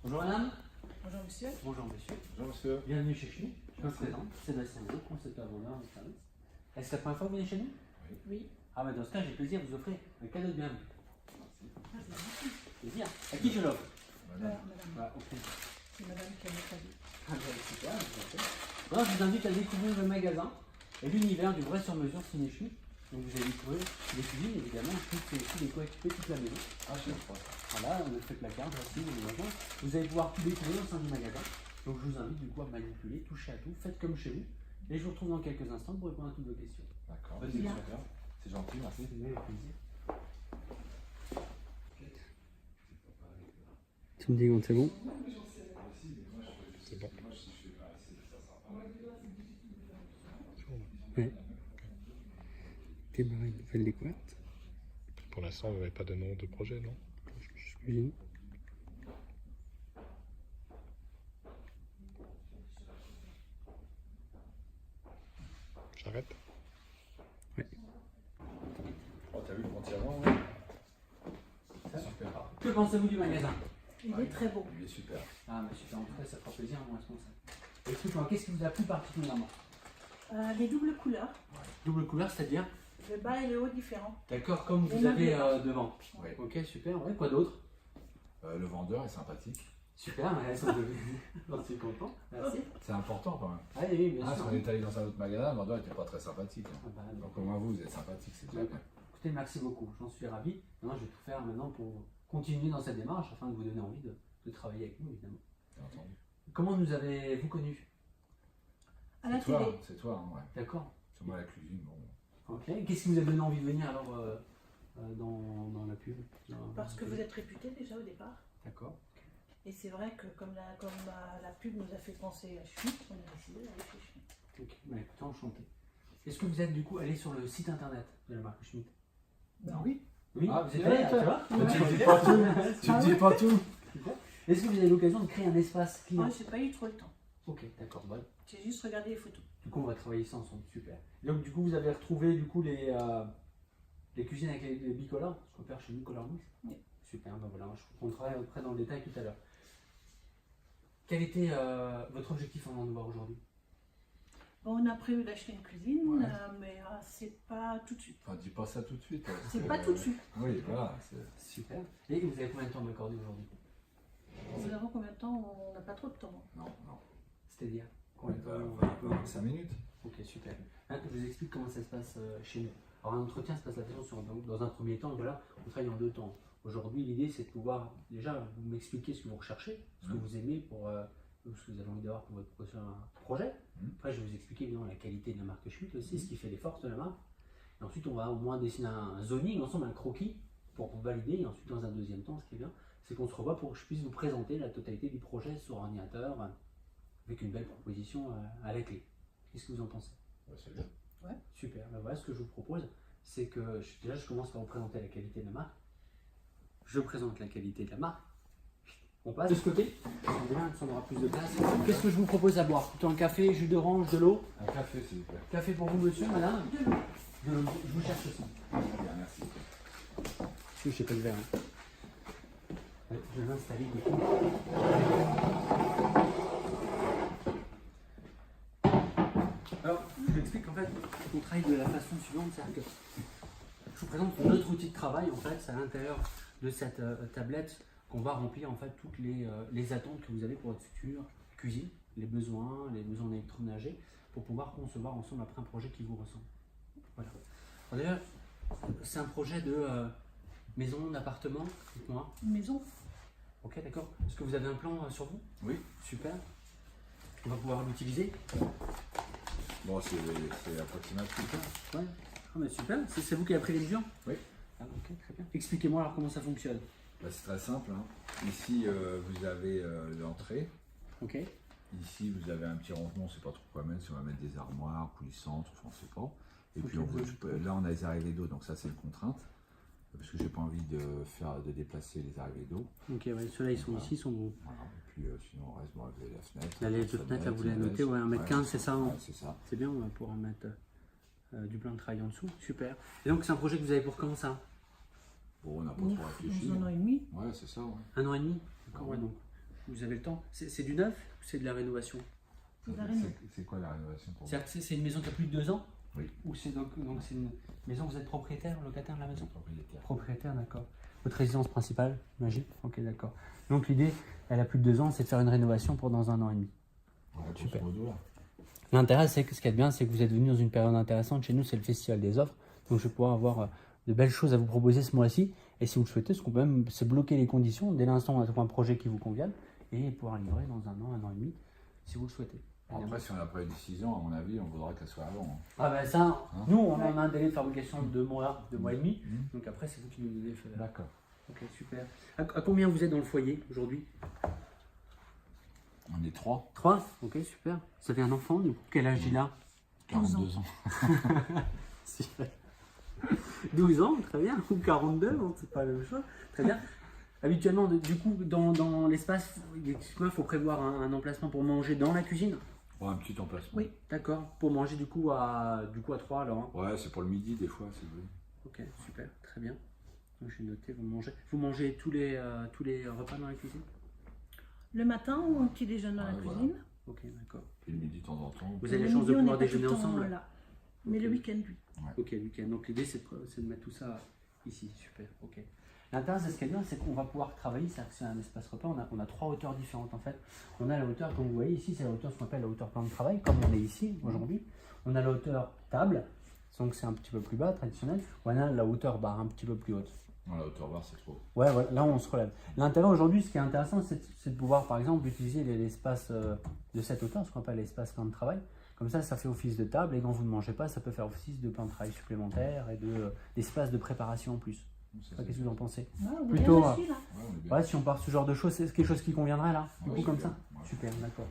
Bonjour madame. Bonjour monsieur. Bonjour monsieur. Bonjour monsieur. Bienvenue chez nous. Je me présente. Sébastien Gros, concepteur vendeur de service. Est-ce que c'est la première fois que vous venez chez nous? Oui. Ah bah dans ce cas, j'ai plaisir de vous offrir un cadeau de bienvenue. Merci. Plaisir. À qui je l'offre? Madame. Madame. Voilà, ok. C'est madame qui a notre avis. Ah bah super, ok. Alors, je vous invite à découvrir le magasin et l'univers du vrai sur-mesure Ciné Chou. Donc vous allez découvrir les cuisines évidemment, toutes ces aussi déco-équipées toute la maison. Ah, je sais pas. Voilà, on a fait placard, voici le magasin. Vous allez pouvoir tout découvrir au sein du magasin. Donc je vous invite du coup à manipuler, toucher à tout, faites comme chez vous. Et je vous retrouve dans quelques instants pour répondre à toutes vos questions. D'accord. Bonne C'est découverte. super. C'est gentil, merci. Avec plaisir. Tu me dis quand c'est bon? C'est bon. Ouais. Démarrer une nouvelle découverte. Pour l'instant, vous n'avez pas de nom de projet, non? Je cuisine. J'arrête. Ouais. Oh, t'as vu le pontier avant, ouais? C'est super. Que pensez-vous du magasin? Il est très beau. Il est super. Ah mais super, en tout cas ça fera plaisir à mon responsable. Écoute-moi, qu'est-ce qui vous a plu particulièrement? Les doubles couleurs. Double couleur, c'est-à-dire? Le bas et le haut différents. D'accord, comme Et vous avez l'intérieur. devant. Ouais. Ok, super, ouais, quoi d'autre? Le vendeur est sympathique. Super, mais ça me j'en suis content, merci. C'est important quand même. Ah oui, bien Ah, sûr. si on est allé dans un autre magasin, le vendeur n'était pas très sympathique. Ah bah, Donc au moins vous êtes sympathique, c'est déjà bien. écoutez, merci beaucoup, j'en suis ravi. Maintenant, je vais tout faire maintenant pour continuer dans cette démarche afin de vous donner envie de travailler avec nous, évidemment. Bien entendu. Comment nous avez-vous connus? À la C'est toi, télé. c'est toi, hein, ouais. D'accord. C'est moi la cuisine, bon. Ok. Qu'est-ce qui vous a donné envie de venir alors dans la pub? Parce que vous êtes réputé déjà au départ. D'accord. Et c'est vrai que comme la pub nous a fait penser à Schmitt, on a décidé d'aller chez Schmitt. Ok. Bah, écoutez, enchanté. Est-ce que vous êtes du coup allé sur le site internet de la marque Schmitt? Ben oui. Oui. Ah, vous êtes c'est allé, vrai, tu vois? Mais tu Ouais. me dis pas tout. Tu me dis pas tout. Est-ce que vous avez l'occasion de créer un espace client? Moi, j'ai pas eu trop le temps. Ok, d'accord. Bon. J'ai juste regardé les photos. Du coup, on va travailler ça ensemble. Super. Donc, du coup, vous avez retrouvé du coup les cuisines avec les bicolores, ce qu'on peut faire chez Nicolas Mouche. Oui. Super. Ben voilà, on travaille après dans le détail tout à l'heure. Quel était votre objectif avant de nous voir aujourd'hui? Bon, on a prévu d'acheter une cuisine, Ouais. mais c'est pas tout de suite. Enfin, dis pas ça tout de suite. parce C'est que, pas tout de suite. Oui, voilà. Super. Et vous avez combien de temps de m'accorder aujourd'hui? Nous avons combien de temps? On n'a pas trop de temps. Non, non. C'est-à-dire combien de temps? 5 minutes. Ok, super. Hein, je vous explique comment ça se passe chez nous. Alors, un entretien se passe la façon donc, dans un premier temps, voilà, on travaille en deux temps. Aujourd'hui, l'idée, c'est de pouvoir déjà vous m'expliquer ce que vous recherchez, ce que vous aimez pour ce que vous avez envie d'avoir pour votre prochain projet. Après, je vais vous expliquer évidemment la qualité de la marque Schmitt aussi, ce qui fait les forces de la marque. Et ensuite, on va au moins dessiner un zoning ensemble, un croquis pour valider. Et ensuite, dans un deuxième temps, ce qui est bien, c'est qu'on se revoit pour que je puisse vous présenter la totalité du projet sur ordinateur avec une belle proposition à la clé. Qu'est-ce que vous en pensez? Ouais, c'est bien. Super. Ben voilà, ce que je vous propose, c'est que déjà, je commence par vous présenter la qualité de la marque. Je présente la qualité de la marque. On passe de ce côté. Bien, ça aura plus de place. Qu'est-ce que je vous propose à boire? Plutôt un café, jus d'orange, de l'eau? Un café, s'il vous plaît. Café pour vous, monsieur, madame? De l'eau. Je vous cherche aussi. Bien, merci. Je sais pas le verre. Hein. Ouais, je vais m'installer du coup. Alors, je vous explique en fait qu'on travaille de la façon suivante, c'est-à-dire que je vous présente notre outil de travail, en fait, c'est à l'intérieur de cette tablette qu'on va remplir en fait toutes les attentes que vous avez pour votre future cuisine, les besoins électroménagers, pour pouvoir concevoir ensemble après un projet qui vous ressemble. Voilà. Alors, d'ailleurs, c'est un projet de maison, d'appartement, dites-moi. Une maison. Ok, d'accord. Est-ce que vous avez un plan sur vous? Oui. Super. On va pouvoir l'utiliser. Bon, c'est approximatif. Ouais. Ah, mais super. C'est vous qui avez pris les mesures? Oui. Ah, ok, très bien. Expliquez-moi alors comment ça fonctionne. Bah, c'est très simple. Hein. Ici, vous avez l'entrée. Ok. Ici, vous avez un petit rangement, on ne sait pas trop quoi mettre, si on va mettre des armoires, coulissantes, on ne sait pas. Et Ok, puis là, on a les arrivées d'eau, donc ça, c'est une contrainte. Parce que j'ai pas envie de déplacer les arrivées d'eau. Ok, ouais, ceux-là ils sont Voilà. ici, ils sont bons. Voilà. Et puis sinon, on reste bon, avec la fenêtre. Là, les deux fenêtres, là, vous les notez, ouais, 1m15, c'est ça, hein. Ouais, c'est ça. C'est bien, on va pouvoir mettre du plan de travail en dessous. Super. Et donc, c'est un projet que vous avez pour quand ça? Bon, on n'a pas Ouf, trop réfléchi. dans un an et demi. Ouais, c'est ça, ouais. 1 an et demi? D'accord, ouais, donc. Vous avez le temps. C'est du neuf ou c'est de la rénovation? C'est quoi la rénovation pour vous? C'est-à-dire que c'est une maison qui a plus de 2 ans? Oui. Ou c'est donc c'est une maison, vous êtes propriétaire, locataire de la maison? Propriétaire. Propriétaire, d'accord. Votre résidence principale, j'imagine? Ok, d'accord. Donc l'idée, elle a plus de 2 ans, c'est de faire une rénovation pour dans 1 an et demi. Voilà, Super. grosso modo, là. L'intérêt, c'est que ce qu'il y a de bien, c'est que vous êtes venu dans une période intéressante. Chez nous, c'est le festival des offres. Donc je vais pouvoir avoir de belles choses à vous proposer ce mois-ci. Et si vous le souhaitez, ce qu'on peut même, c'est bloquer les conditions. Dès l'instant, on a trouvé un projet qui vous convienne et pouvoir livrer dans 1 an et demi, si vous le souhaitez. Bon, après, si on n'a pas eu de décision, à mon avis, on voudra qu'elle soit avant. Ah ben ça, nous, on en a un délai de fabrication de 2 mois, 2 mois et demi. Donc après, c'est vous qui nous donnez le feu vert. D'accord. Ok, super. À combien vous êtes dans le foyer aujourd'hui? On est 3. 3. Ok, super. Vous avez un enfant, du coup, quel âge il a? 42 ans. Super. 12 ans, très bien. Ou 42, bon, c'est pas la même chose. Très bien. Habituellement, du coup, dans l'espace, il faut prévoir un emplacement pour manger dans la cuisine? Ouais, un petit emplacement. Oui, d'accord. Pour manger du coup à 3 alors. Hein. Ouais, c'est pour le midi des fois, si vous voulez. Ok, super, très bien. Donc, j'ai noté, vous mangez tous les repas dans la cuisine? Le matin ou un petit déjeuner dans la Voilà. cuisine. Ok, d'accord. Et le midi de temps en temps. Vous avez Le la chance de midi, on pouvoir n'est pas tout déjeuner le temps ensemble? là. Mais Ok. le week-end, oui. Ok, le week-end. Donc l'idée c'est de mettre tout ça ici, super, ok. L'intérêt, c'est ce qu'il y a de bien, c'est qu'on va pouvoir travailler, c'est un espace repas, on a 3 hauteurs différentes en fait. On a la hauteur, comme vous voyez ici, c'est la hauteur, ce qu'on appelle la hauteur plan de travail, comme on est ici aujourd'hui. On a la hauteur table, donc c'est un petit peu plus bas, traditionnel. On a la hauteur barre, un petit peu plus haute. Non, la hauteur barre, c'est trop. Ouais, voilà, là on se relève. L'intérêt aujourd'hui, ce qui est intéressant, c'est de pouvoir par exemple utiliser l'espace de cette hauteur, ce qu'on appelle l'espace plan de travail. Comme ça fait office de table et quand vous ne mangez pas, ça peut faire office de plan de travail supplémentaire et d'espace de préparation en plus. Qu'est-ce que vous en pensez? Ouais, on est Plutôt, bien assis, là. Ouais, on est bien. Ouais, si on part ce genre de choses, c'est quelque chose qui conviendrait là, du Ouais, coup comme super. ça? Ouais. Super, d'accord.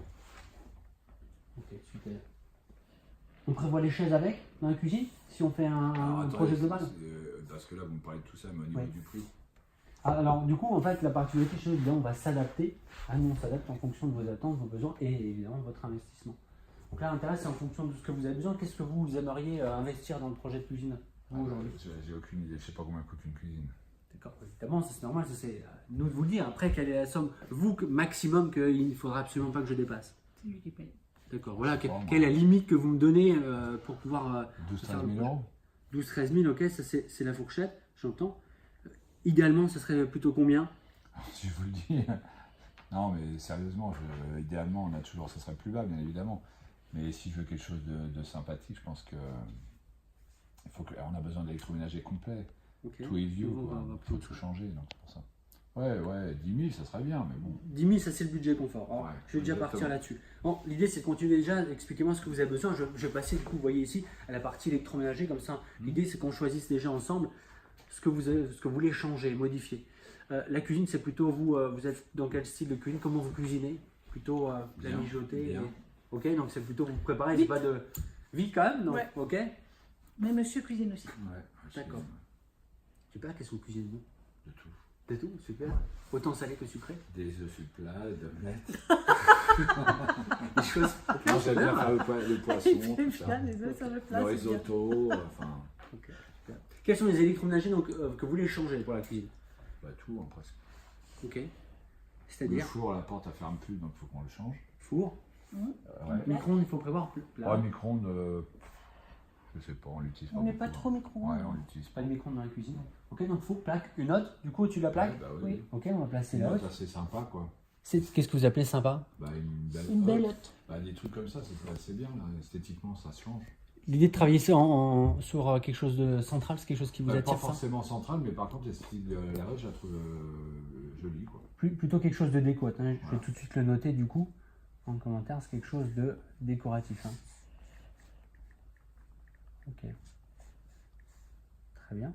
Ok, super. On prévoit les chaises avec dans la cuisine si on fait un Alors, projet attendez, global? parce que là, vous me parlez de tout ça, mais au niveau Ouais. du prix. Alors, du coup, en fait, la particularité chez nous, on va s'adapter. Nous, on s'adapte en fonction de vos attentes, vos besoins et évidemment de votre investissement. Donc là, l'intérêt, c'est en fonction de ce que vous avez besoin. Qu'est-ce que vous aimeriez investir dans le projet de cuisine, vous, aujourd'hui? J'ai aucune idée, je sais pas combien coûte une cuisine. D'accord, évidemment, ça, c'est normal, ça, c'est nous de vous le dire. Après, quelle est la somme, vous, maximum, qu'il ne faudra absolument pas que je dépasse? C'est lui qui paye. D'accord, voilà, Je sais pas, moi. quelle est la limite que vous me donnez pour pouvoir. 12-13 000 euros. 12-13 000, ok, ça c'est la fourchette, j'entends. Idéalement, ce serait plutôt combien? Si je vous le dis. Non, mais sérieusement, idéalement, ça serait plus bas, bien évidemment. Mais si je veux quelque chose de sympathique, je pense que on a besoin d'électroménager complet. Ok. Tout est vieux, On quoi. va Il faut prendre tout ça. changer, donc c'est pour ça. Ouais, 10 000, ça serait bien, mais bon. 10 000, ça c'est le budget confort. Alors, Ouais, je vais déjà exactement. partir là-dessus. Bon, l'idée c'est de continuer déjà, expliquez-moi ce que vous avez besoin. Je vais passer, du coup, vous voyez ici, à la partie électroménager, comme ça. L'idée c'est qu'on choisisse déjà ensemble ce que vous voulez changer, modifier. La cuisine, c'est plutôt vous êtes dans quel style de cuisine? Comment vous cuisinez? Plutôt la Bien, mijoter bien. Ok, donc c'est plutôt vous préparez, c'est Vite. pas de. Vite quand même, non? Ouais. Ok. Mais monsieur cuisine aussi. Ouais, D'accord. Super, qu'est-ce que vous cuisinez vous? De tout. De tout, super. Autant salé que sucré. Des œufs sur plat, d'omelettes. Des choses. Non, j'aime bien faire le poisson, Il tout fait ça. bien les œufs sur le plat. Le c'est bien. risotto, enfin, Ok, super. Quels sont les électroménagers donc, que vous voulez changer pour la cuisine? bah, tout, hein, presque. Ok. Le C'est-à-dire four, la porte, elle ferme plus, donc il faut qu'on le change. four, Ouais. micro-ondes, il faut prévoir. Ouais, micro-ondes, je sais pas, on l'utilise pas. On n'est pas beaucoup, trop hein. micro-ondes. Ouais, on l'utilise Pas pas. de micro-ondes dans la cuisine. Ok, donc four, plaque, une autre. Du coup, au-dessus de la plaque. Ouais, bah Oui. Ok, on va placer la Une haute. autre assez sympa, quoi. Qu'est-ce que vous appelez sympa? Bah, Une belle hotte. Bah, des trucs comme ça, c'est assez bien, là. Esthétiquement, ça change. L'idée de travailler ça sur quelque chose de central, c'est quelque chose qui vous Bah, pas attire ça? forcément central, mais par contre, la hotte, je la trouve jolie, quoi. Plutôt quelque chose de déco. Hein. Je vais Voilà. tout de suite le noter du coup en commentaire, c'est quelque chose de décoratif. Hein. Ok. Très bien.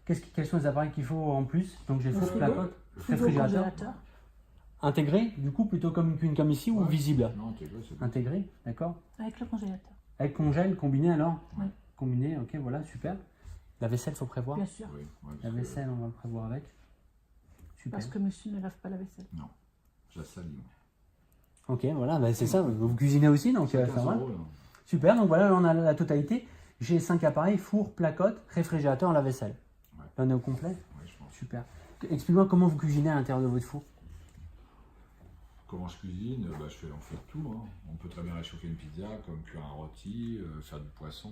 Quels sont les appareils qu'il faut en plus? Donc j'ai Le four, frigo. placotte, Frigo, réfrigérateur. congélateur. Intégré, du coup, plutôt comme une camiscie ou Ouais. visible? Non, t'es vrai, c'est bien. Intégré, d'accord. Avec le congélateur. Avec congèle, combiné alors? Oui. Combiné, ok, voilà, super. La vaisselle, faut prévoir. Bien sûr. Oui, ouais, La parce que vaisselle, on va le prévoir avec. Super. Parce que monsieur ne lave pas la vaisselle. je la salis, moi. Ok, voilà, bah, c'est ça. Vous cuisinez aussi, donc ça 15 va. euros, là. Super, donc voilà, là, on a la totalité. J'ai 5 appareils, four, placotte, réfrigérateur, la vaisselle. Ouais. Là, on est au complet. Ouais, je pense. Super. Explique-moi comment vous cuisinez à l'intérieur de votre four. Comment je cuisine, on fait tout. Hein. On peut très bien réchauffer une pizza, comme cuire un rôti, faire du poisson.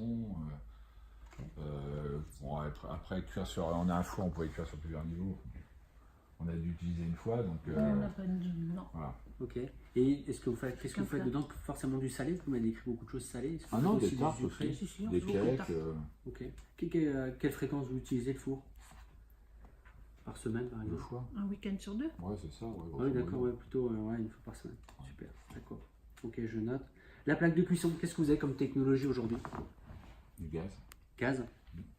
Bon, après, cuire sur. On a un four, on pouvait cuire sur plusieurs niveaux. On a dû utiliser une fois, donc. On n'a pas de... Non. Voilà. Ok. Et qu'est-ce que vous faites dedans? Forcément du salé? Vous m'avez décrit beaucoup de choses salées. Est-ce que Ah vous non, faites des tartes sucrés? aussi. Si, si, on Des fait beaucoup de cakes. tartes. Ok. Quelle fréquence vous utilisez le four? Par semaine, par Deux exemple? fois. Un week-end sur 2. Ouais, c'est ça. Ouais, Oui, grosso d'accord, modo. ouais, plutôt une fois par semaine. Super, d'accord. Ok, je note. La plaque de cuisson, qu'est-ce que vous avez comme technologie aujourd'hui? Du gaz, Gaz?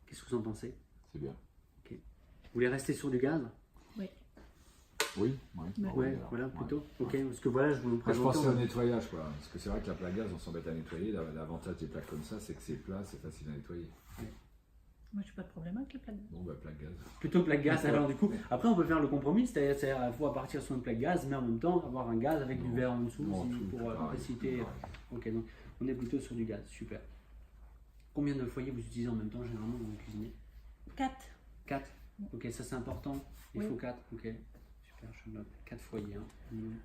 Qu'est-ce que vous en pensez? c'est bien. Vous voulez rester sur du gaz? Oui, ouais. Ouais. Ouais, alors. voilà, Ouais. plutôt. Ok, parce que voilà, je vous le Moi, je présente. pensais au nettoyage, quoi. Parce que c'est vrai que la plaque gaz, on s'embête à nettoyer. L'avantage des plaques comme ça, c'est que c'est plat, c'est facile à nettoyer. Moi, j'ai pas de problème avec les plaques. Bon, plaque gaz. Plutôt plaque gaz, Ouais. alors du coup. Après, on peut faire le compromis, c'est-à-dire à la fois partir sur une plaque gaz, mais en même temps avoir un gaz avec du Non. verre en dessous Non, si- tout pour pareil, faciliter. tout pareil. Ok, donc on est plutôt sur du gaz, super. Combien de foyers vous utilisez en même temps généralement dans la cuisine? 4. 4. Ok, ça c'est important. Il Oui. faut 4. Ok, super, je note 4 foyers. Hein. Minimum.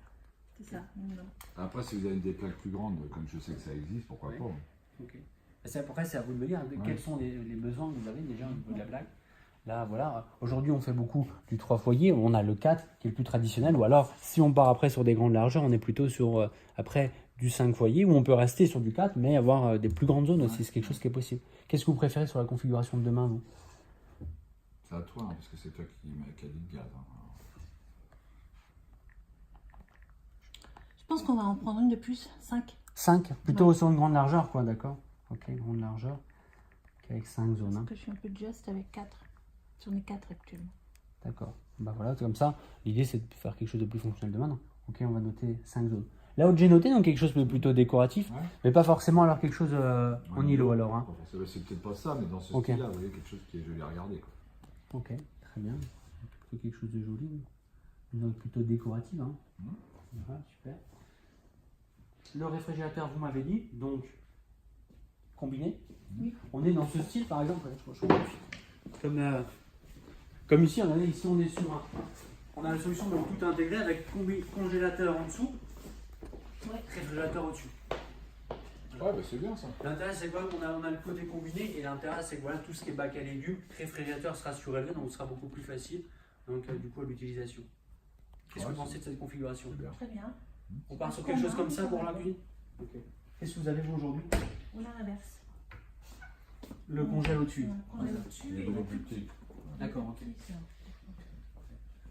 C'est ça. Non. Après, si vous avez des plaques plus grandes, comme je sais que ça existe, pourquoi Ouais. pas. Ok. Après, c'est à vous de me dire quels sont les besoins que vous avez déjà au niveau de la plaque. Là, voilà. Aujourd'hui, on fait beaucoup du 3 foyers. On a le 4 qui est le plus traditionnel. Ou alors, si on part après sur des grandes largeurs, on est plutôt sur après du 5 foyers où on peut rester sur du 4 mais avoir des plus grandes zones aussi. C'est quelque chose qui est possible. Qu'est-ce que vous préférez sur la configuration de demain, vous? C'est à toi, hein, parce que c'est toi qui a dit le gaz. Hein. Je pense qu'on va en prendre une de plus. 5. 5, plutôt sur une grande largeur, quoi, d'accord? Ok, grande largeur. Ok, avec 5 zones. Parce Hein. que je suis un peu juste avec 4. J'en ai 4 actuellement. D'accord. Bah voilà, c'est comme ça. L'idée, c'est de faire quelque chose de plus fonctionnel demain. Non. Ok, on va noter 5 zones. Là où j'ai noté, donc quelque chose de plutôt décoratif, Ouais. mais pas forcément alors quelque chose en îlot alors. Hein. C'est peut-être pas ça, mais dans ce Ok. style-là, vous voyez, quelque chose qui est joli à regarder. Quoi. Ok, très bien. Plutôt quelque chose de joli. Une note plutôt décorative. Hein. Voilà, super. Le réfrigérateur, vous m'avez dit, donc combiné. Oui. On est dans ce style, par exemple, comme ici, on est sur on a la solution donc tout intégré avec congélateur en dessous, Ouais. réfrigérateur au-dessus. Ouais, bah c'est bien ça. L'intérêt c'est quoi? On a le côté combiné et l'intérêt c'est que voilà, tout ce qui est bac à légumes, réfrigérateur sera surélevé donc ce sera beaucoup plus facile donc du coup à l'utilisation. Qu'est-ce que vous pensez de cette configuration? C'est bien. Très bien. On part sur quelque chose comme ça pour la cuisine? Ok. Qu'est-ce que vous avez vous aujourd'hui? On a l'inverse. Le congèle au-dessus. On a au-dessus Il est et beaucoup le plus plus petit. D'accord, ok.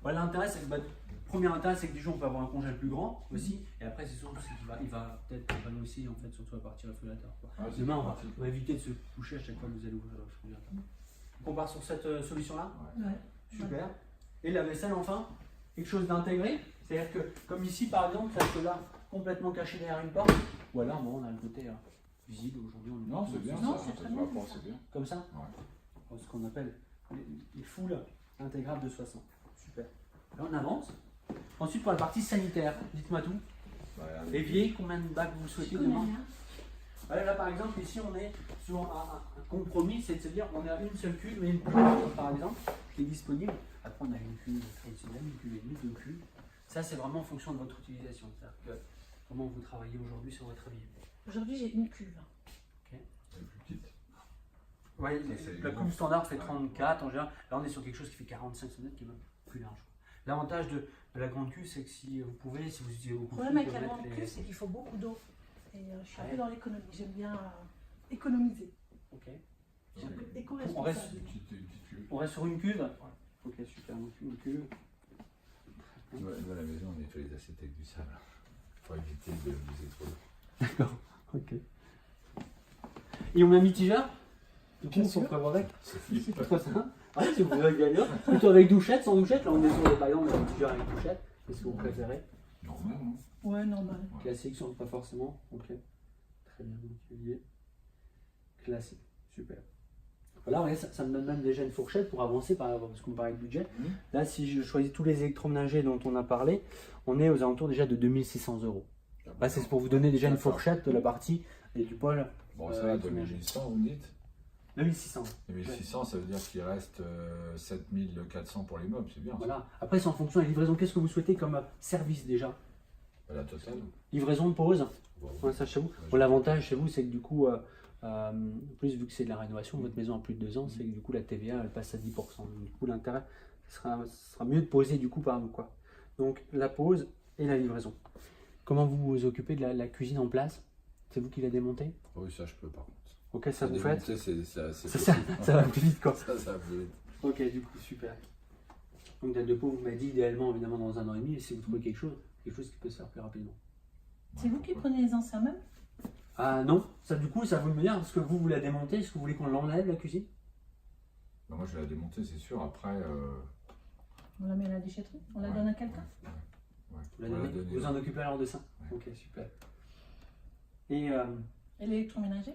Voilà, l'intérêt, c'est que, premier intérêt, c'est que déjà on peut avoir un congèle plus grand aussi, et après c'est surtout qu'il va peut-être pas aussi en fait surtout la partie réfrigérateur. Quoi. Ah, c'est Demain, pratique. on va éviter de se coucher à chaque fois que vous allez ouvrir le réfrigérateur. Donc on part sur cette solution-là. Ouais. Super. Et la vaisselle, enfin, quelque chose d'intégré, c'est-à-dire que comme ici par exemple, ça se là complètement caché derrière une porte, ou alors bon, on a le côté visible aujourd'hui. Non, c'est bien Non, ça. c'est Ça très se bien, voit pas, ça. c'est bien. Comme ça, Ouais. ce qu'on appelle les foules intégrables de 60. Super. Là, on avance. Ensuite, pour la partie sanitaire, dites-moi tout. Évier, combien de bacs vous souhaitez demain? Voilà, là, par exemple, ici, on est sur un compromis, c'est de se dire on a une seule cuve, mais une plus grande, par exemple, qui est disponible. Après, on a une cuve traditionnelle, une cuve et demie, deux cuves. Ça, c'est vraiment en fonction de votre utilisation. C'est-à-dire que comment vous travaillez aujourd'hui sur votre avis. Aujourd'hui, j'ai une cuve. Elle est plus petite. Ouais, c'est la bon. coupe standard fait Ouais. 34 en général. Là, on est sur quelque chose qui fait 45 cm qui est même plus large. L'avantage de la grande cuve, c'est que si vous pouvez, si vous utilisez Le beaucoup de problème soupe, avec la mettre grande les- cuve, c'est qu'il faut beaucoup d'eau. Et je suis un Ouais. peu dans l'économie. J'aime bien économiser. Ok. Je suis un peu On reste- éco-responsable. Une petite cuve. On reste sur une cuve. Ok, super. Donc une cuve. Nous, à la maison, on nettoie les assiettes avec du sable. Pour éviter de viser trop d'eau. D'accord. Ok. Et on a un mitigeur. Du coup, Bien on sûr. peut avoir avec. C'est C'est quoi ça? Ouais, si vous voulez d'ailleurs. Plutôt avec douchette, sans douchette. Là, on est sur les par exemple, un mitigeur avec douchette. Qu'est-ce que vous préférez? normal, non? Ouais, normal. Classique, sans pas forcément. Ok. Très bien, donc Olivier. Classique, super. Voilà, ouais, ça me donne même déjà une fourchette pour avancer parce qu'on parlait de budget. Mhm. Là, si je choisis tous les électroménagers dont on a parlé, on est aux alentours déjà de 2600 euros. Là, c'est pour vous donner déjà une D'accord. fourchette de la partie et du poil. Bon, ça va, 2100, vous me dites? 2600. 2600, ça veut dire qu'il reste 7400 pour les meubles, c'est bien. Ça. Voilà. Après, c'est en fonction des livraisons. Qu'est-ce que vous souhaitez comme service déjà? La totale. Livraison de pause. Bon. Ouais, ça chez vous. Ouais, Bon, l'avantage chez vous, c'est que du coup, en plus, vu que c'est de la rénovation, votre maison a plus de 2 ans, c'est que du coup, la TVA, elle passe à 10%. Donc, du coup, l'intérêt, ce sera mieux de poser du coup par nous, quoi. Donc, la pause et la livraison. Comment vous vous occupez de la cuisine en place? C'est vous qui la démontez? Oui, ça je peux par contre. Ok, ça vous faites? C'est Ça va plus vite, quoi. Ça va plus vite. Ok, du coup, super. Donc, date de pause, vous m'avez dit idéalement, évidemment, dans 1 an et demi, et si vous trouvez quelque chose qui peut se faire plus rapidement. C'est vous qui prenez les anciens meubles? Ah non, ça du coup, ça vous me dire, est-ce que vous la démontez? Est-ce que vous voulez qu'on l'enlève, la cuisine? Bah, moi je vais la démonter, c'est sûr. Après. On la met à la déchetterie? On la Ouais. donne à quelqu'un? Ouais. Vous la On va la donnez? donner, Vous en occupez alors de ça? Ouais. Ok, super. Et Et l'électroménager?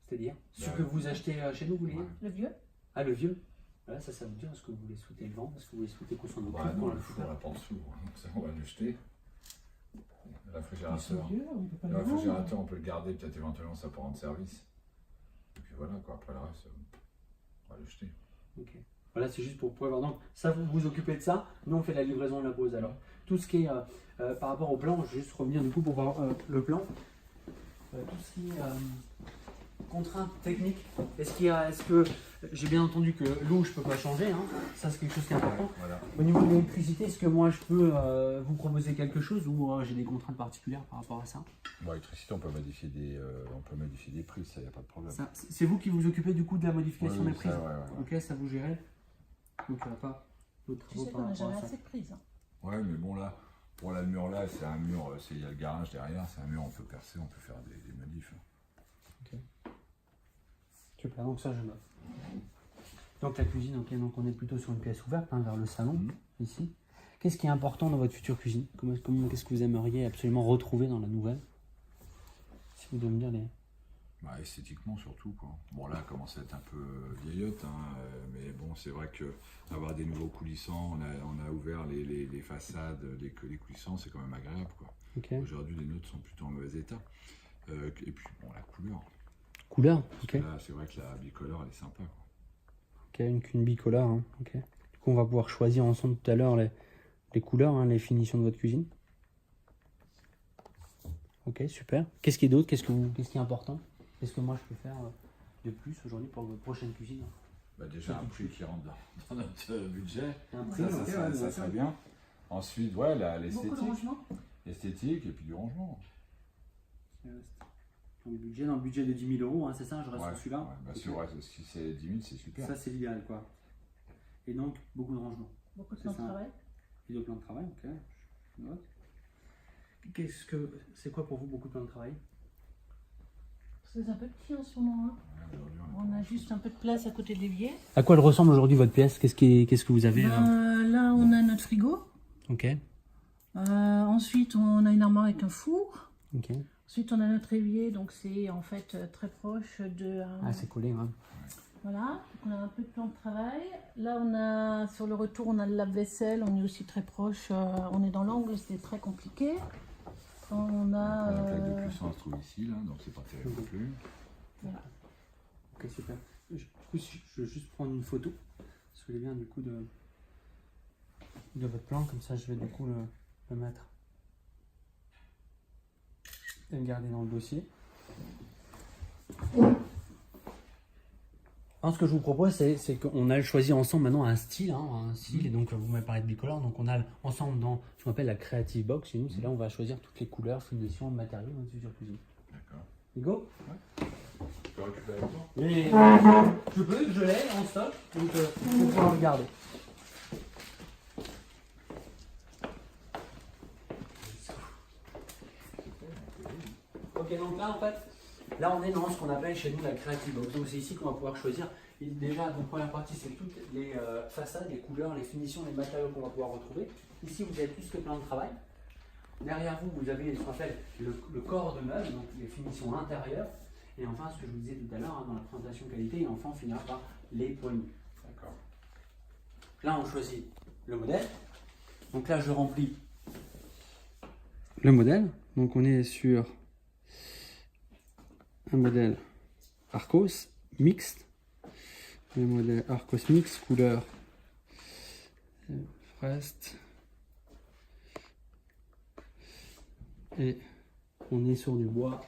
c'est-à-dire ce Bah, que vous achetez chez nous, vous voulez dire? Ouais. Le vieux? Ah, le vieux? Voilà, ça veut dire, est-ce que vous voulez souhaiter le vendre? Est-ce que vous voulez souhaiter qu'on s'en occupe? Bah, qu'on non, le le fout four, on pas? l'a pas en dessous. Donc ça, on va le jeter. Le Ils sont réfrigérateur. vieux, on peut pas Le les vendre. réfrigérateur, on peut le garder, peut-être éventuellement ça pour rendre service. Et puis voilà, quoi. Après le reste, on va le jeter. Ok. Voilà, c'est juste pour pouvoir voir. Donc, ça, vous vous occupez de ça. Nous, on fait la livraison de la pause. Alors, tout ce qui est par rapport au plan, je vais juste revenir du coup pour voir le plan. Tout ce qui est contraintes techniques. Est-ce que j'ai bien entendu que l'eau, je peux pas changer, hein. Ça, c'est quelque chose qui est important. Voilà. Au niveau de l'électricité, est-ce que moi, je peux vous proposer quelque chose ou j'ai des contraintes particulières par rapport à ça? Bon, l'électricité, on peut modifier des prix, ça, il n'y a pas de problème. C'est vous qui vous occupez du coup de la modification des Oui, prises? ça, ouais. Ok, ça vous gérez? Donc, il n'y a pas d'autres Tu travaux sais par qu'on n'a rapport jamais à ça. assez de prises. Hein. Ouais, mais bon, là, pour le mur là, c'est un mur, il y a le garage derrière, c'est un mur, on peut percer, on peut faire des modifs. Super, donc ça je note. Donc la cuisine, ok, donc on est plutôt sur une pièce ouverte, hein, vers le salon, ici. Qu'est-ce qui est important dans votre future cuisine? Qu'est-ce que vous aimeriez absolument retrouver dans la nouvelle? Si vous devez me dire les... Bah, esthétiquement surtout, quoi. Bon, là, elle commence à être un peu vieillotte, hein, mais bon, c'est vrai que avoir des nouveaux coulissants, on a ouvert les façades, les coulissants, c'est quand même agréable, quoi. Ok. Aujourd'hui, les nôtres sont plutôt en mauvais état. Et puis, bon, la couleur. Couleur, Parce ok. que là, c'est vrai que la bicolore, elle est sympa, quoi. Ok, une bicolore, hein, ok. Du coup, on va pouvoir choisir ensemble tout à l'heure les couleurs, hein, les finitions de votre cuisine. Ok, super. Qu'est-ce qui est d'autre? Qu'est-ce qui est important? Qu'est-ce que moi je peux faire de plus aujourd'hui pour votre prochaine cuisine? Bah, déjà, un prix qui rentre dans notre budget. Un prix, Ça, ok, ça ouais, serait bien. Ensuite, ouais, Beaucoup de l'esthétique. rangements. Esthétique et puis du rangement. Dans le budget de 10 000 euros, hein, c'est ça? Je reste Ouais, sur celui-là. ouais, bah, Ok. c'est vrai, si c'est 10 000, c'est super. Ça, c'est l'idéal, quoi. Et donc, beaucoup de rangement. Beaucoup de C'est temps de ça. travail. Et de plan de travail, ok. Je note. C'est quoi pour vous beaucoup de plan de travail? C'est un peu petit en ce moment. Hein. Ouais, aujourd'hui, On a juste un peu de place à côté de l'évier. À quoi elle ressemble aujourd'hui votre pièce? Qu'est-ce que vous avez Là, on a notre frigo. Ok. Ensuite, on a une armoire avec un four. Ok. Ensuite, on a notre évier, donc c'est en fait très proche de... Ah, c'est collé, hein. Voilà, donc on a un peu de plan de travail. Là, on a sur le retour, on a le lave-vaisselle, on est aussi très proche. On est dans l'angle, c'est très compliqué. On a... La plaque de cuisson elle se trouve ici, là, donc c'est pas terrible non plus. Ok, super. Du coup, je vais juste prendre une photo. Parce que je viens du coup de votre plan, comme ça je vais du coup le mettre et le garder dans le dossier. Alors, ce que je vous propose, c'est qu'on a choisi ensemble maintenant un style, et donc vous m'avez parlé de bicolore, donc on a ensemble dans ce qu'on appelle la Creative Box chez nous, c'est là où on va choisir toutes les couleurs, finitions, matériaux dans notre future cuisine. D'accord. Go. Tu peux récupérer le temps? Et je l'ai en stock, donc vous pouvez le regarder. Ok, donc là en fait, là on est dans ce qu'on appelle chez nous la Creative Box. Donc c'est ici qu'on va pouvoir choisir. Et déjà, la première partie, c'est toutes les façades, les couleurs, les finitions, les matériaux qu'on va pouvoir retrouver. Ici, vous avez tout ce que plan de travail. Derrière vous, vous avez ce qu'on appelle le corps de meuble, donc les finitions intérieures. Et enfin, ce que je vous disais tout à l'heure, dans la présentation qualité, et enfin, on finira par les poignées. D'accord. Là, on choisit le modèle. Donc là, je remplis le modèle. Donc on est sur un modèle Arcos mixte. Le modèle Arcos mixte, couleur Frest et on est sur du bois.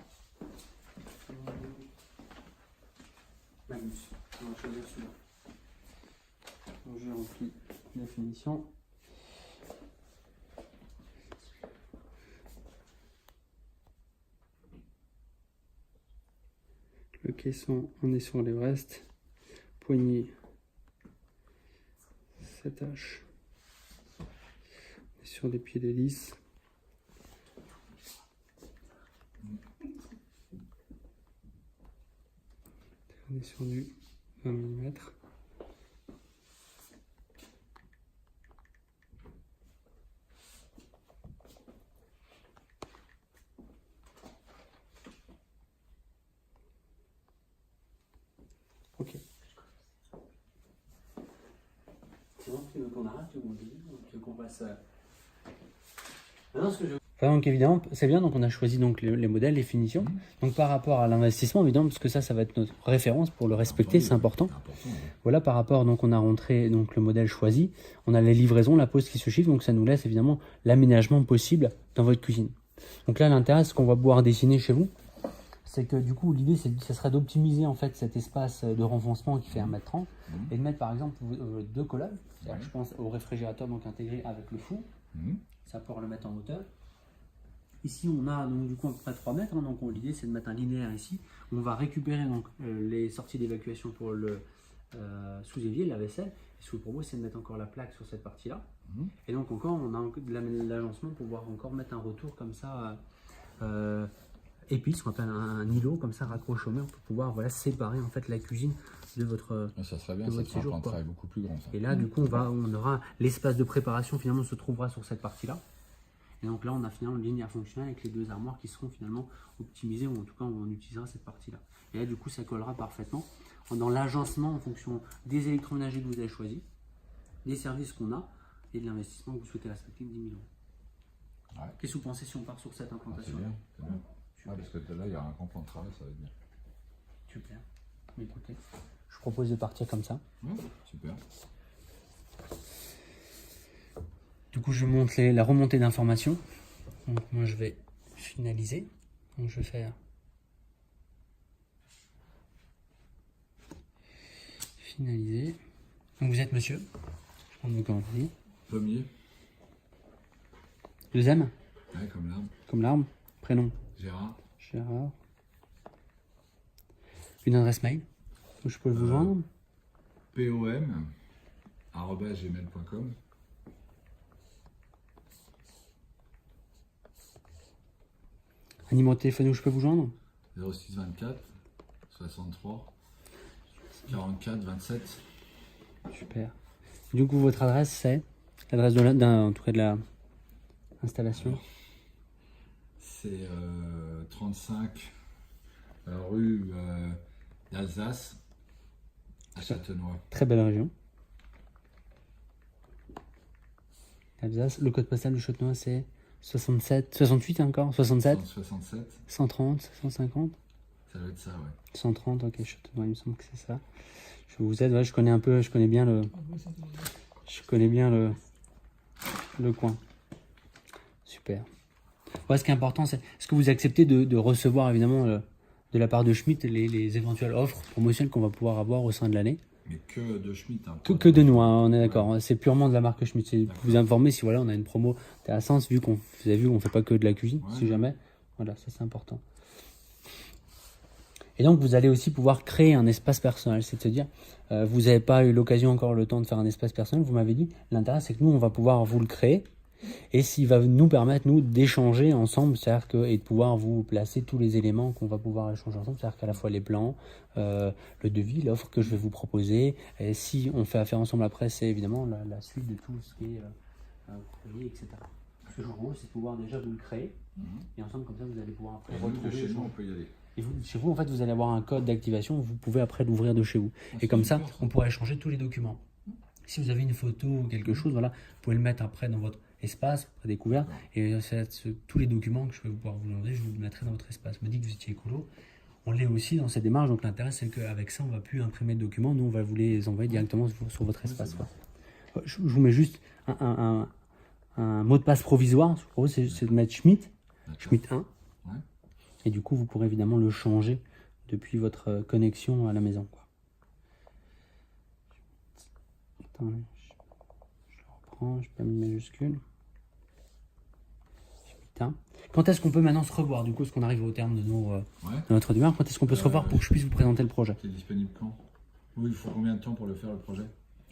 Magnus, on va choisir celui-là. Donc j'ai rempli la finition. Le caisson, on est sur l'Everest. Poignée, 7H. On est sur des pieds d'hélice. On est sur du 20 mm. Ok. Sinon, tu veux qu'on arrête ou tu veux qu'on passe Maintenant, ce que je... Enfin, donc évidemment, c'est bien, donc on a choisi donc les modèles, les finitions. Donc par rapport à l'investissement, évidemment, parce que ça va être notre référence pour le respecter, c'est important. Voilà, par rapport, donc on a rentré donc le modèle choisi, on a les livraisons, la pose qui se chiffre, donc ça nous laisse évidemment l'aménagement possible dans votre cuisine. Donc là, l'intérêt, ce qu'on va pouvoir dessiner chez vous, c'est que du coup, l'idée, ce serait d'optimiser en fait cet espace de renfoncement qui fait 1,30 m et de mettre par exemple 2 colonnes. Je pense au réfrigérateur donc intégré avec le four, ça va pouvoir le mettre en hauteur. Ici, on a donc du coup à peu près 3 mètres, hein, donc l'idée c'est de mettre un linéaire ici. On va récupérer donc les sorties d'évacuation pour le sous-évier, la vaisselle. Et ce que je vous propose, c'est de mettre encore la plaque sur cette partie-là. Et donc encore, on a de l'agencement pour pouvoir encore mettre un retour comme ça, épice, ce qu'on appelle un îlot comme ça raccroché au mur pour pouvoir voilà, séparer en fait la cuisine de votre ça serait bien, ça ferait un plan de travail beaucoup plus grand. Ça. Et là, du coup, on aura l'espace de préparation finalement se trouvera sur cette partie-là. Et donc là, on a finalement une linéaire fonctionnelle avec les 2 armoires qui seront finalement optimisées, ou en tout cas, on utilisera cette partie-là. Et là, du coup, ça collera parfaitement dans l'agencement en fonction des électroménagers que vous avez choisis, des services qu'on a et de l'investissement que vous souhaitez respecter de 10 000 €. Ouais. Qu'est-ce que vous pensez si on part sur cette implantation? C'est bien, c'est bien. Ah, parce que là, il y a un grand plan de travail, ça va être bien. Super. Écoutez, je propose de partir comme ça. Ouais, super. Du coup, je monte la remontée d'informations. Donc, moi, je vais finaliser. Donc, je vais faire finaliser. Donc, vous êtes monsieur? Je prends vos coordonnées. Pommier. Deuxième? Ouais, comme l'arbre. Comme l'arbre. Prénom? Gérard. Gérard. Une adresse mail où je peux vous joindre? pom@gmail.com. Un numéro de téléphone où je peux vous joindre? 06 24 63 44 27. Super. Du coup, votre adresse, c'est l'adresse en tout cas de la installation? C'est 35 rue d'Alsace à Châtenois. Très belle région. Alsace. Le code postal du Châtenois, c'est 67, 68 encore? 67? 67. 130, 150? Ça doit être ça, ouais. 130, ok, Châtenois, il me semble que c'est ça. Je vous aide, ouais, je connais bien le coin. Super. Ouais, ce qui est important, c'est ce que vous acceptez de recevoir évidemment de la part de Schmitt les éventuelles offres promotionnelles qu'on va pouvoir avoir au sein de l'année. Mais que de Schmitt. Hein, que de nous, hein, on est d'accord. Ouais. C'est purement de la marque Schmitt. C'est pour vous informer si voilà, on a une promo intéressante, vu vous avez vu, on fait pas que de la cuisine, si jamais. Voilà, ça c'est important. Et donc vous allez aussi pouvoir créer un espace personnel, c'est-à-dire vous n'avez pas eu l'occasion encore le temps de faire un espace personnel, vous m'avez dit, l'intérêt c'est que nous on va pouvoir vous le créer et s'il va nous permettre nous d'échanger ensemble, c'est-à-dire et de pouvoir vous placer tous les éléments qu'on va pouvoir échanger ensemble, c'est-à-dire qu'à la fois les plans, le devis, l'offre que je vais vous proposer, et si on fait affaire ensemble après, c'est évidemment la suite de tout ce qui est courrier, etc. Ce que je propose, c'est de pouvoir déjà vous le créer et ensemble comme ça vous allez pouvoir après retrouver. Chez nous, on peut y aller. Et vous, chez vous, en fait, vous allez avoir un code d'activation, vous pouvez après l'ouvrir de chez vous. Et comme ça, on pourra échanger tous les documents. Si vous avez une photo ou quelque chose, voilà, vous pouvez le mettre après dans votre espace, après découvert. Et tous les documents que je vais pouvoir vous demander, je vous les mettrai dans votre espace. Me dit que vous étiez écolo. On l'est aussi dans cette démarche. Donc l'intérêt, c'est qu'avec ça, on ne va plus imprimer de documents. Nous, on va vous les envoyer directement sur votre espace. Je vous mets juste un mot de passe provisoire. C'est de mettre Schmitt. Schmitt 1. Ouais. Et du coup, vous pourrez évidemment le changer depuis votre connexion à la maison, quoi. Attendez, je le reprends, je pas mis majuscule. Putain. Quand est-ce qu'on peut maintenant se revoir, du coup, est-ce qu'on arrive au terme de, de notre démarche? Quand est-ce qu'on peut se revoir pour que je puisse vous présenter le projet? Tu es disponible quand? Oui, il faut combien de temps pour le faire, le projet?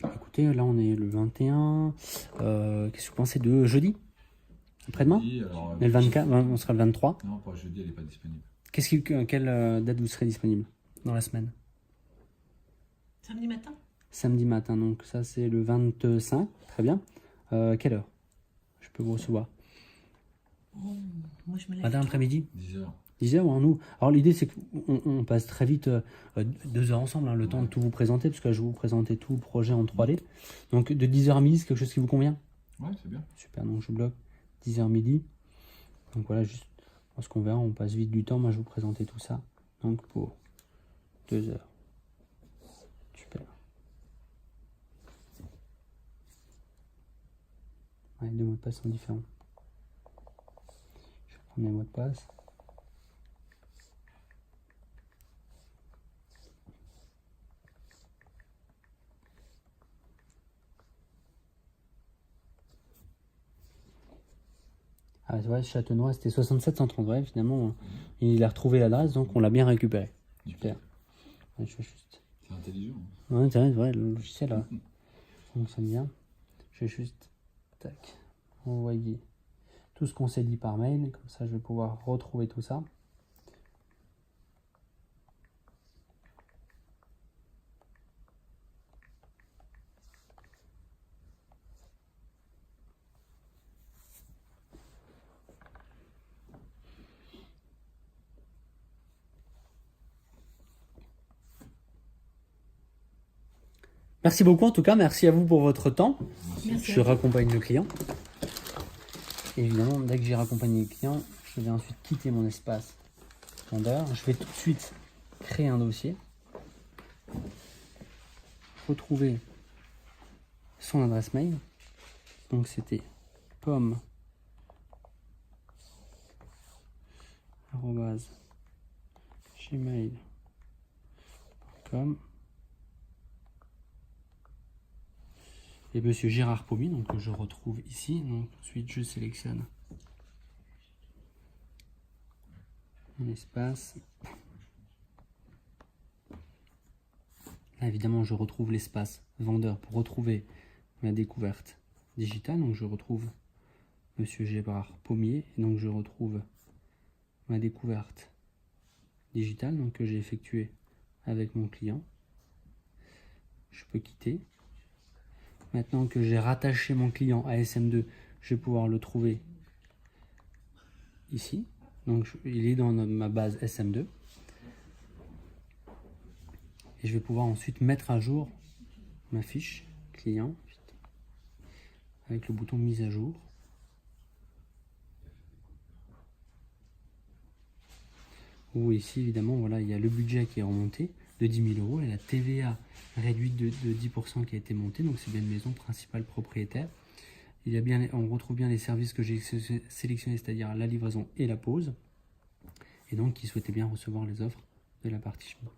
Écoutez, là on est le 21. Qu'est-ce que vous pensez de jeudi? Après-demain? Et le 24, on sera le 23. Non, pas jeudi, elle n'est pas disponible. Quelle date vous serez disponible dans la semaine? Samedi matin. Samedi matin, donc ça c'est le 25. Très bien. Quelle heure je peux vous recevoir? Moi je me lève. Matin, après-midi? 10h. 10h, ou nous. Alors l'idée c'est qu'on passe très vite 2 heures ensemble, hein, le temps de tout vous présenter, parce que là, je vais vous présenter tout le projet en 3D. Donc de 10h à midi, c'est quelque chose qui vous convient? Ouais, c'est bien. Super, donc je bloque 10h midi. Donc voilà, juste parce qu'on verra, on passe vite du temps. Moi je vais vous présenter tout ça. Donc pour 2 heures. Super. Ouais, les 2 mots de passe sont différents. Je vais prendre mes mots de passe. Ah, tu vois, Châtenois, c'était 6730. Ouais, finalement, il a retrouvé l'adresse, donc on l'a bien récupéré. Super. Ouais, je fais juste. C'est intelligent. Ouais, c'est vrai, le logiciel là, fonctionne bien. Je vais juste tac, envoyer tout ce qu'on s'est dit par mail, comme ça je vais pouvoir retrouver tout ça. Merci beaucoup en tout cas, merci à vous pour votre temps. Merci. Je raccompagne le client. Et évidemment, dès que j'ai raccompagné le client, je vais ensuite quitter mon espace vendeur. Je vais tout de suite créer un dossier, retrouver son adresse mail. Donc c'était pomme@gmail.com. Et monsieur Gérard Pommier, donc que je retrouve ici. Donc ensuite je sélectionne un espace. Là évidemment je retrouve l'espace vendeur pour retrouver ma découverte digitale. Donc je retrouve monsieur Gérard Pommier. Et donc je retrouve ma découverte digitale donc, que j'ai effectuée avec mon client. Je peux quitter. Maintenant que j'ai rattaché mon client à SM2, je vais pouvoir le trouver ici. Donc il est dans ma base SM2. Et je vais pouvoir ensuite mettre à jour ma fiche client avec le bouton mise à jour. Où ici évidemment voilà, il y a le budget qui est remonté de 10 000 € et la TVA réduite de 10% qui a été montée. Donc c'est bien une maison principale propriétaire. Il y a bien, on retrouve bien les services que j'ai sélectionnés, c'est-à-dire la livraison et la pose. Et donc qui souhaitait bien recevoir les offres de la partie chemin.